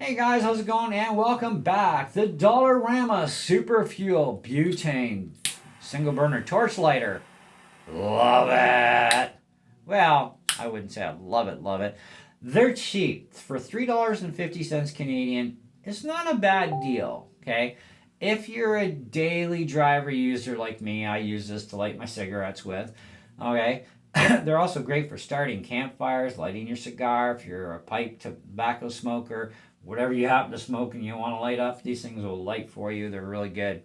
Hey guys, how's it going? And welcome back. The Dollarama Superfule Butane single burner torch lighter. Love it. Well, I wouldn't say I love it. They're cheap. For $3.50 Canadian, it's not a bad deal, okay? If you're a daily driver user like me, I use this to light my cigarettes with, okay? They're also great for starting campfires, lighting your cigar. If you're a pipe tobacco smoker, whatever you happen to smoke and you want to light up, these things will light for you. They're really good.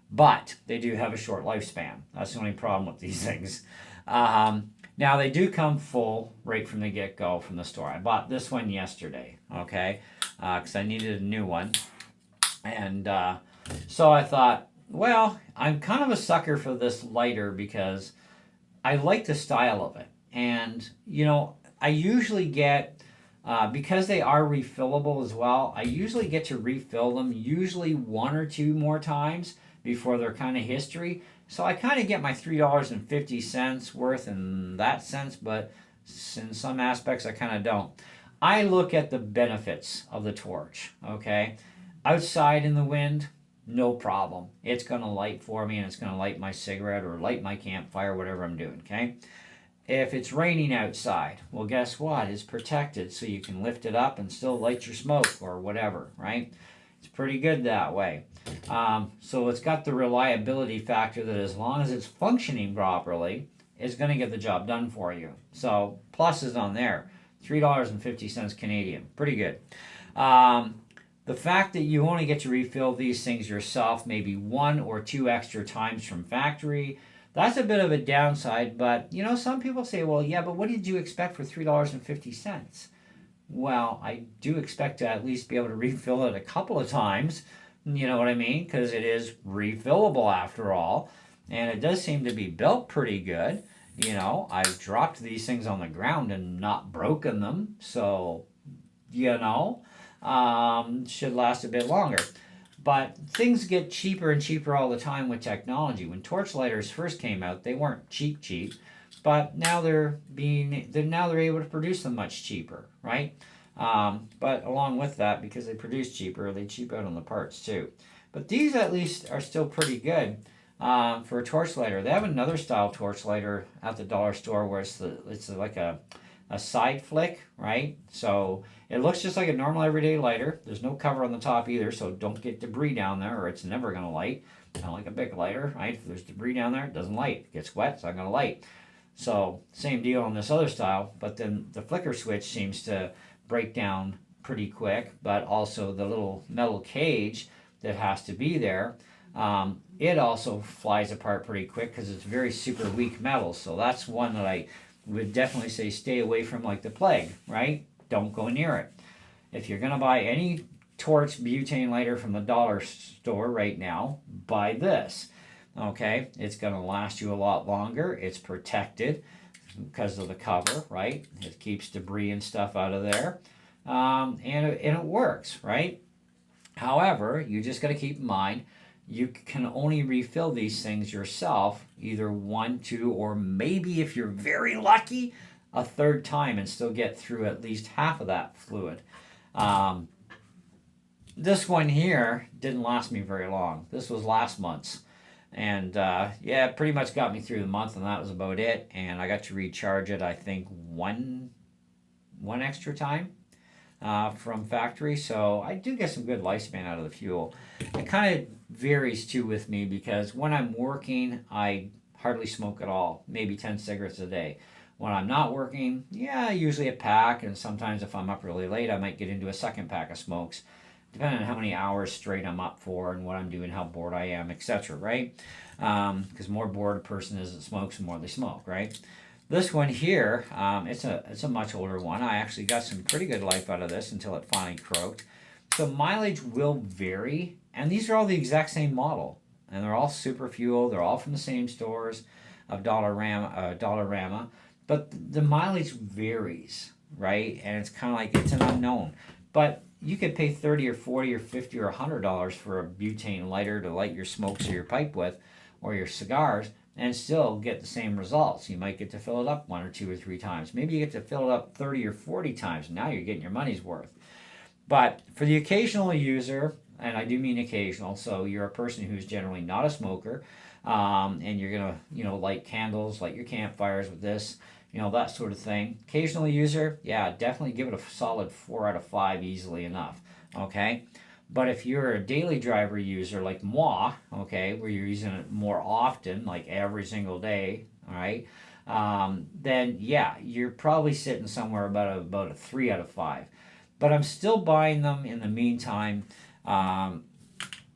But they do have a short lifespan. That's the only problem with these things. Now, they do come full right from the get-go from the store. I bought this one yesterday, okay, because I needed a new one. And so I thought, well, I'm kind of a sucker for this lighter because I like the style of it. And, I usually get, because they are refillable as well, I usually get to refill them usually one or two more times before they're kind of history. So I kind of get my $3.50 worth in that sense, but in some aspects I kind of don't. I look at the benefits of the torch, okay? Outside in the wind, no problem. It's going to light for me and it's going to light my cigarette or light my campfire, whatever I'm doing, okay? If it's raining outside, well, guess what? It's protected so you can lift it up and still light your smoke or whatever, right? It's pretty good that way. So it's got the reliability factor that as long as it's functioning properly, it's going to get the job done for you. So plus is on there. $3.50 Canadian. Pretty good. The fact that you only get to refill these things yourself maybe one or two extra times from factory, that's a bit of a downside. But, some people say, well, yeah, but what did you expect for $3.50? Well, I do expect to at least be able to refill it a couple of times. You know what I mean? Because it is refillable after all. And it does seem to be built pretty good. I've dropped these things on the ground and not broken them. So, should last a bit longer. But things get cheaper and cheaper all the time with technology. When torch lighters first came out, they weren't cheap, but now they're able to produce them much cheaper, right? But along with that, because they produce cheaper, they cheap out on the parts too. But these at least are still pretty good for a torch lighter. They have another style torch lighter at the dollar store where it's like a side flick, right? So it looks just like a normal everyday lighter. There's no cover on the top either, so don't get debris down there or it's never going to light. Kind of like a big lighter, right? If there's debris down there, it doesn't light. It gets wet, it's not going to light. So same deal on this other style, but then the flicker switch seems to break down pretty quick, but also the little metal cage that has to be there, it also flies apart pretty quick because it's very super weak metal. So that's one that I would definitely say stay away from like the plague, right? Don't go near it. If you're going to buy any Tourch butane lighter from the dollar store right now, buy this. Okay, it's going to last you a lot longer. It's protected because of the cover, right? It keeps debris and stuff out of there. And it works, right? However, you just got to keep in mind, you can only refill these things yourself either one, two, or maybe if you're very lucky, a third time and still get through at least half of that fluid. This one here didn't last me very long. This was last month's. And it pretty much got me through the month, and that was about it. And I got to recharge it, I think, one extra time from factory. So I do get some good lifespan out of the fuel. It kind of varies too with me because when I'm working, I hardly smoke at all, maybe 10 cigarettes a day. When I'm not working, usually a pack, and sometimes if I'm up really late, I might get into a second pack of smokes, depending on how many hours straight I'm up for and what I'm doing, how bored I am, etc., right? Because more bored a person is that smokes, the more they smoke, right? This one here, it's a much older one. I actually got some pretty good life out of this until it finally croaked. So mileage will vary, and these are all the exact same model, and they're all Superfule. They're all from the same stores of Dollarama, but the mileage varies, right? And it's kind of like it's an unknown. But you could pay $30 or $40 or $50 or $100 for a butane lighter to light your smokes or your pipe with, or your cigars, and still get the same results. You might get to fill it up one or two or three times. Maybe you get to fill it up 30 or 40 times. Now you're getting your money's worth. But for the occasional user, and I do mean occasional, so you're a person who's generally not a smoker, and you're gonna, light candles, light your campfires with this, that sort of thing. Occasional user, yeah, definitely give it a solid 4 out of 5 easily enough. Okay. But if you're a daily driver user like moi, okay, where you're using it more often, like every single day, all right, then yeah, you're probably sitting somewhere about a 3 out of 5. But I'm still buying them in the meantime. Um,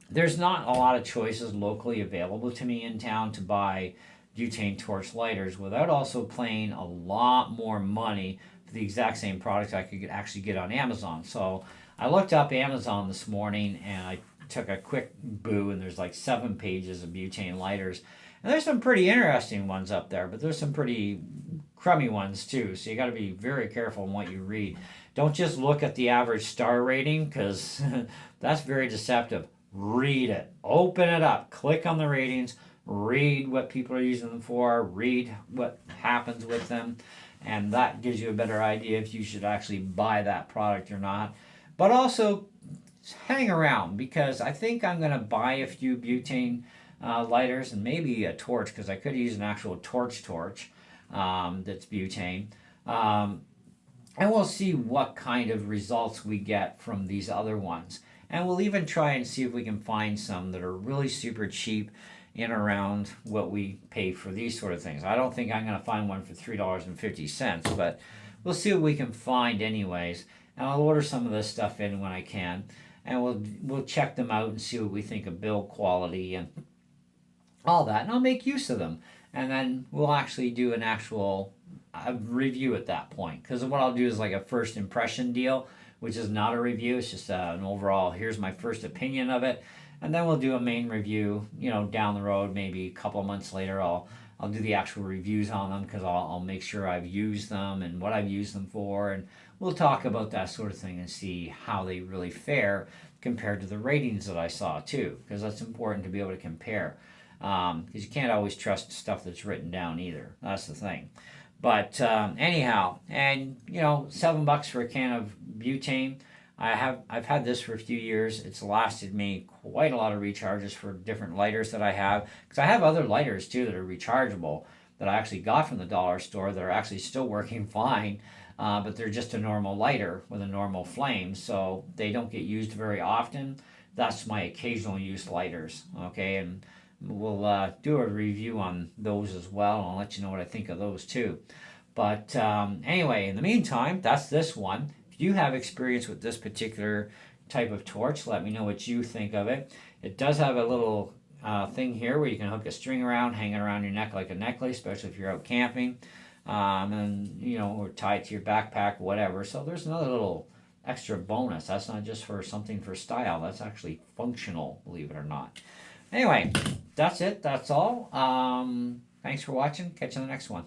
there's not a lot of choices locally available to me in town to buy butane torch lighters without also paying a lot more money for the exact same product I could actually get on Amazon. So I looked up Amazon this morning and I took a quick boo, and there's like 7 pages of butane lighters. And there's some pretty interesting ones up there, but there's some pretty crummy ones too. So you got to be very careful in what you read. Don't just look at the average star rating, because that's very deceptive. Read it. Open it up. Click on the ratings. Read what people are using them for. Read what happens with them. And that gives you a better idea if you should actually buy that product or not. But also, hang around, because I think I'm going to buy a few butane lighters and maybe a torch, because I could use an actual torch that's butane. And we'll see what kind of results we get from these other ones. And we'll even try and see if we can find some that are really super cheap in around what we pay for these sort of things. I don't think I'm going to find one for $3.50, but we'll see what we can find anyways. And I'll order some of this stuff in when I can. And we'll check them out and see what we think of build quality and all that. And I'll make use of them. And then we'll actually do an actual review at that point, because what I'll do is like a first impression deal, which is not a review. It's just an overall, here's my first opinion of it, and then we'll do a main review, down the road. Maybe a couple of months later I'll do the actual reviews on them, because I'll make sure I've used them and what I've used them for, and we'll talk about that sort of thing and see how they really fare compared to the ratings that I saw too, because that's important to be able to compare, because you can't always trust stuff that's written down either. That's the thing. But anyhow, and $7 for a can of butane. I've had this for a few years. It's lasted me quite a lot of recharges for different lighters that I have, because I have other lighters too that are rechargeable that I actually got from the dollar store that are actually still working fine, but they're just a normal lighter with a normal flame, so they don't get used very often. That's my occasional use lighters, okay, and we'll do a review on those as well, and I'll let you know what I think of those too. But anyway, in the meantime, that's this one. If you have experience with this particular type of torch, let me know what you think of it. It does have a little thing here where you can hook a string around, hang it around your neck like a necklace, especially if you're out camping, or tie it to your backpack, whatever. So there's another little extra bonus. That's not just for something for style. That's actually functional, believe it or not. Anyway, that's it. That's all. Thanks for watching. Catch you on the next one.